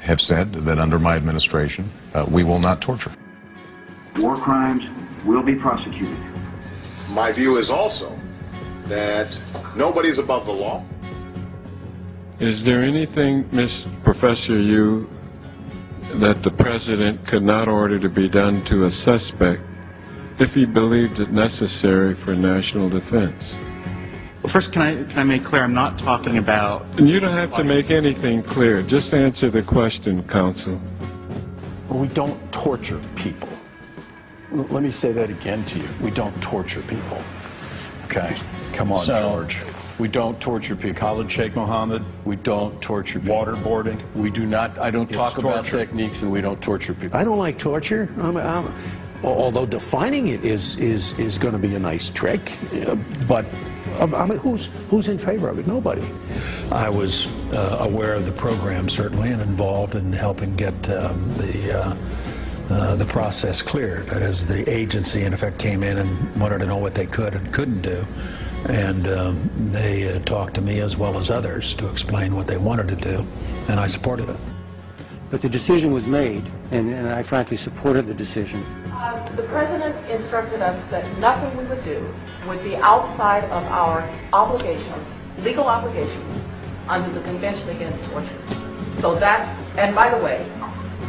have said that under my administration, we will not torture. War crimes will be prosecuted. My view is also that nobody's above the law. Is there anything, Professor Yu, that the president could not order to be done to a suspect if he believed it necessary for national defense? Well, first, can I make clear I'm not talking about... And you don't have to make anything clear. Just answer the question, counsel. Well, we don't torture people. Let me say that again to you. We don't torture people. Okay? Come on, George. We don't torture people. Khalid Sheikh Mohammed. We don't torture people. Waterboarding. We do not. I don't talk about techniques, and we don't torture people. I don't like torture. Although defining it is going to be a nice trick, but I mean, who's in favor of it? Nobody. I was aware of the program, certainly, and involved in helping get the process cleared. That is, the agency, in effect, came in and wanted to know what they could and couldn't do. And they talked to me as well as others to explain what they wanted to do, and I supported it. But the decision was made, and I frankly supported the decision. The President instructed us that nothing we would do would be outside of our obligations, legal obligations, under the Convention Against Torture. So that's, and by the way,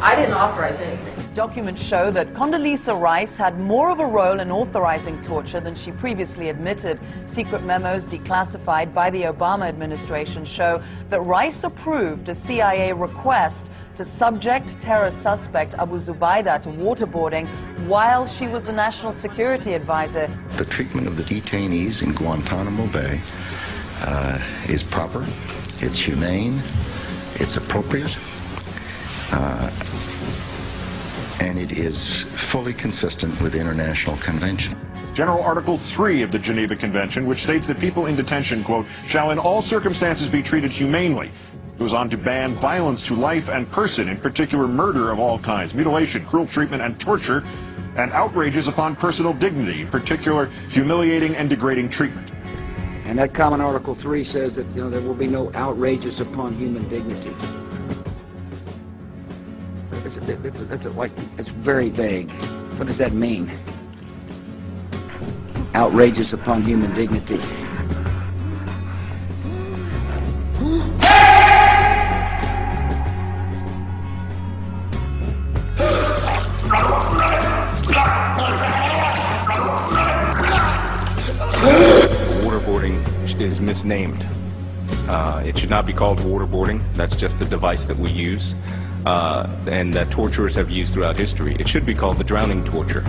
I didn't authorize anything. Documents show that Condoleezza Rice had more of a role in authorizing torture than she previously admitted. Secret memos declassified by the Obama administration show that Rice approved a CIA request to subject terror suspect Abu Zubaydah to waterboarding while she was the national security advisor. The treatment of the detainees in Guantanamo Bay is proper, it's humane, it's appropriate, and it is fully consistent with international convention. General Article 3 of the Geneva Convention, which states that people in detention, quote, shall in all circumstances be treated humanely. It goes on to ban violence to life and person, in particular murder of all kinds, mutilation, cruel treatment, and torture, and outrages upon personal dignity, in particular humiliating and degrading treatment. And that common Article 3 says that, you know, there will be no outrages upon human dignity. It's very vague. What does that mean? Outrages upon human dignity. Waterboarding is misnamed. It should not be called waterboarding. That's just the device that we use. And that torturers have used throughout history. It should be called the drowning torture,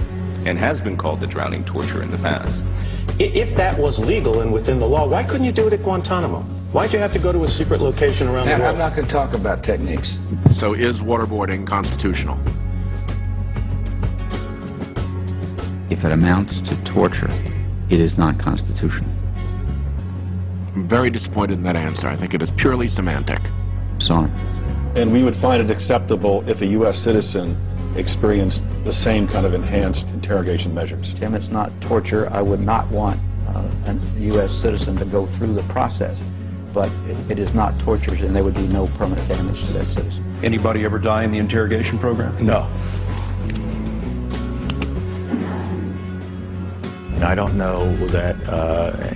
and has been called the drowning torture in the past. If that was legal and within the law, why couldn't you do it at Guantanamo? Why'd you have to go to a secret location around the world? I'm not going to talk about techniques. So is waterboarding constitutional? If it amounts to torture, it is not constitutional. I'm very disappointed in that answer. I think it is purely semantic. Sorry. And we would find it acceptable if a U.S. citizen experienced the same kind of enhanced interrogation measures. Tim, it's not torture. I would not want a U.S. citizen to go through the process, but it is not torture, and there would be no permanent damage to that citizen. Anybody ever die in the interrogation program? No. I don't know that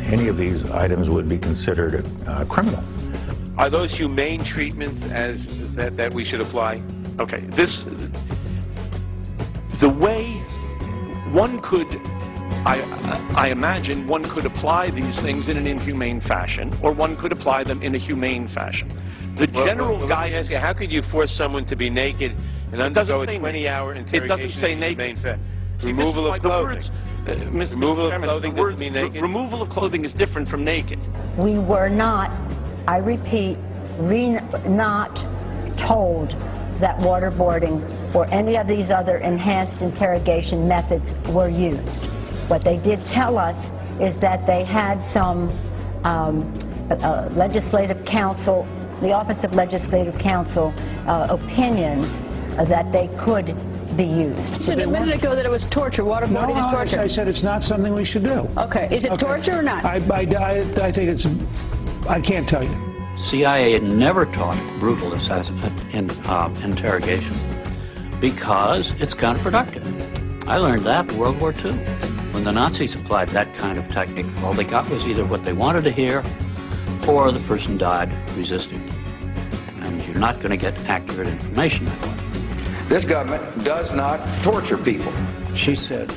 any of these items would be considered criminal. Are those humane treatments as that we should apply? Okay, the way one could, I imagine one could apply these things in an inhumane fashion, or one could apply them in a humane fashion. The general guidance. How could you force someone to be naked and undergo a 20-hour interrogation? It doesn't say naked. Removal of clothing. Removal of clothing doesn't mean naked. Removal of clothing is different from naked. We were not, I repeat, not told that waterboarding or any of these other enhanced interrogation methods were used. What they did tell us is that they had some legislative counsel, the Office of Legislative Counsel, opinions that they could be used. You said a minute ago that it was torture. Waterboarding is torture. I said it's not something we should do. Okay. Is it torture or not? I think it's, I can't tell you. CIA never taught brutal interrogation because it's counterproductive. I learned that in World War II. When the Nazis applied that kind of technique, all they got was either what they wanted to hear or the person died resisting. And you're not going to get accurate information that way. This government does not torture people. She said,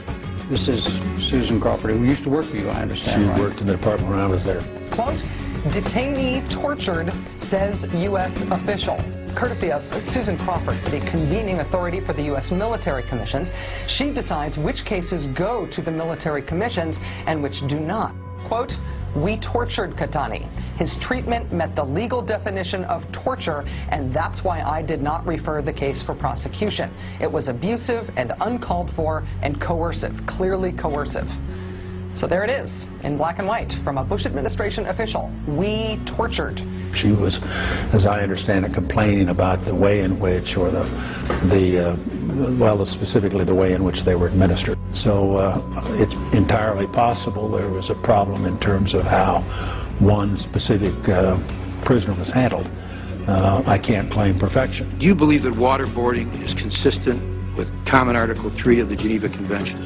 this is Susan Crawford, who used to work for you, I understand, She right? worked in the department when I was there. Quote, detainee tortured, says U.S. official. Courtesy of Susan Crawford, the convening authority for the U.S. military commissions. She decides which cases go to the military commissions and which do not. Quote, we tortured Catani. His treatment met the legal definition of torture, and that's why I did not refer the case for prosecution. It was abusive and uncalled for and coercive, clearly coercive. So there it is, in black and white, from a Bush administration official. We tortured. She was, as I understand it, complaining about the way in which, or specifically the way in which they were administered. So it's entirely possible there was a problem in terms of how one specific prisoner was handled. I can't claim perfection. Do you believe that waterboarding is consistent with Common Article 3 of the Geneva Convention?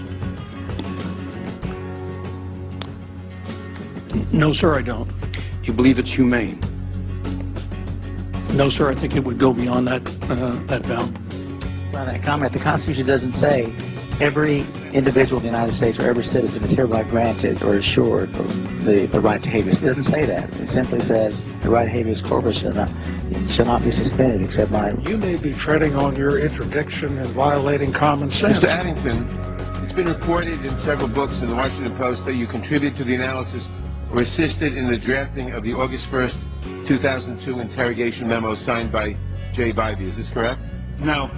No, sir, I don't. You believe it's humane? No, sir, I think it would go beyond that bound. Well, that comment, the Constitution doesn't say every individual in the United States or every citizen is hereby granted or assured the right to habeas. It doesn't say that. It simply says the right to habeas corpus shall not be suspended except by... You may be treading on your interdiction and violating common sense. Mr. Addington, it's been reported in several books in the Washington Post that you contribute to the analysis or assisted in the drafting of the August 1st, 2002 interrogation memo signed by Jay Bybee. Is this correct? No.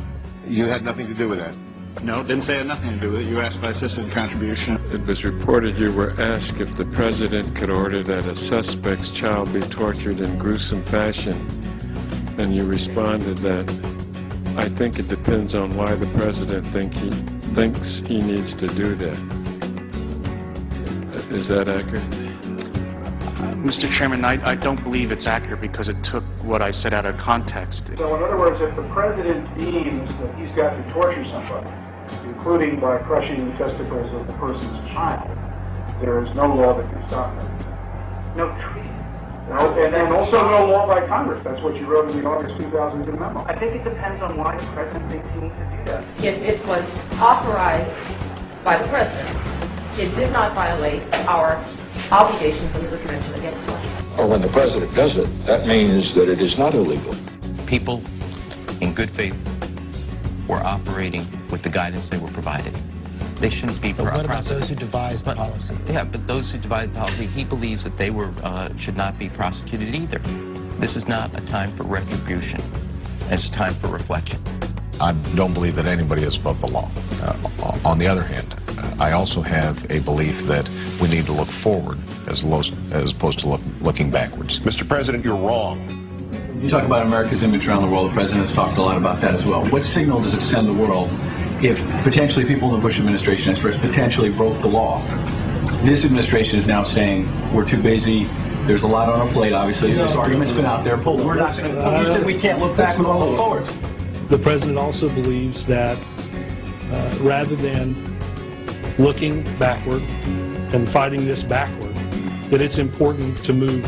You had nothing to do with that? No, didn't say it had nothing to do with it. You asked if I assisted in contribution. It was reported you were asked if the president could order that a suspect's child be tortured in gruesome fashion, and you responded that, I think it depends on why the president thinks he needs to do that. Is that accurate? Mr. Chairman, I don't believe it's accurate because it took what I said out of context. So in other words, if the president deems that he's got to torture somebody, including by crushing the testicles of the person's child, there is no law that can stop that. No treaty. And also no law by Congress. That's what you wrote in the August 2002 memo. I think it depends on why the president thinks he needs to do that. It was authorized by the president. It did not violate our obligations under the Convention Against Torture. Or when the president does it, that means that it is not illegal. People, in good faith, were operating with the guidance they were provided. They shouldn't be But what about those who devised the policy? Yeah, but those who devised the policy, he believes that they should not be prosecuted either. This is not a time for retribution. It's a time for reflection. I don't believe that anybody is above the law. On the other hand, I also have a belief that we need to look forward as opposed to looking backwards. Mr. President, you're wrong. You talk about America's image around the world. The president has talked a lot about that as well. What signal does it send the world if potentially people in the Bush administration, as first, potentially broke the law? This administration is now saying we're too busy. There's a lot on our plate, obviously. This argument's been out there. But we're not going to. You said we can't look back, we want to look forward. The president also believes that rather than looking backward and fighting this backward, that it's important to move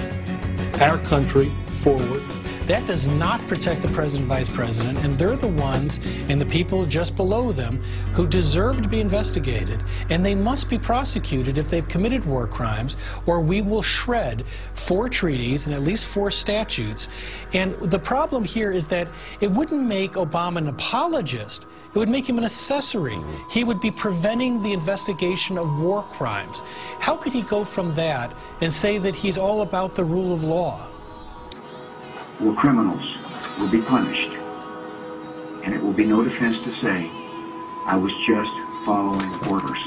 our country forward. That does not protect the president and vice president, and they're the ones and the people just below them who deserve to be investigated, and they must be prosecuted if they've committed war crimes, or we will shred 4 treaties and at least 4 statutes. And the problem here is that it wouldn't make Obama an apologist. It would make him an accessory. He would be preventing the investigation of war crimes. How could he go from that and say that he's all about the rule of law? Well, criminals will be punished, and it will be no defense to say I was just following orders.